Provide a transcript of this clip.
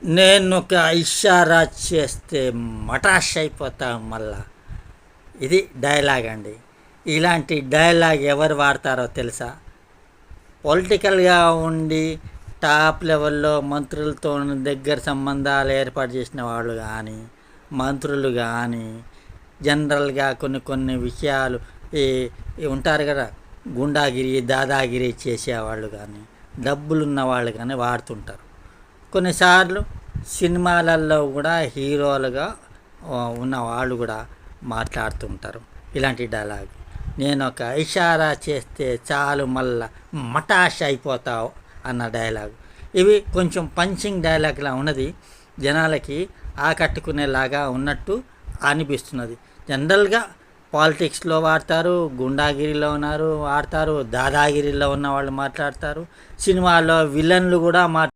నేను ఒక ఇషారా చేస్తే మటాష్ అయిపోతా మళ్ళా. ఇది డైలాగ్ అండి. ఇలాంటి డైలాగ్ ఎవరు వాడతారో తెలుసా? పొలిటికల్గా ఉండి టాప్ లెవెల్లో మంత్రులతో దగ్గర సంబంధాలు ఏర్పాటు చేసిన వాళ్ళు కానీ, మంత్రులు కానీ, జనరల్గా కొన్ని కొన్ని విషయాలు ఈ ఉంటారు కదా, గుండాగిరి దాదాగిరి చేసేవాళ్ళు కానీ, డబ్బులున్న వాళ్ళు కానీ వాడుతుంటారు. కొన్నిసార్లు సినిమాలలో కూడా హీరోలుగా ఉన్న వాళ్ళు కూడా మాట్లాడుతుంటారు ఇలాంటి డైలాగ్. నేను ఒక ఇషారా చేస్తే చాలు మళ్ళా మటాష్ అయిపోతావు అన్న డైలాగ్. ఇవి కొంచెం పంచింగ్ డైలాగ్లా ఉన్నది, జనాలకి ఆకట్టుకునేలాగా ఉన్నట్టు అనిపిస్తున్నది. జనరల్గా పాలిటిక్స్లో వాడతారు, గుండాగిరిలో వాడతారు, దాదాగిరిలో ఉన్న వాళ్ళు మాట్లాడతారు, సినిమాలో విలన్లు కూడా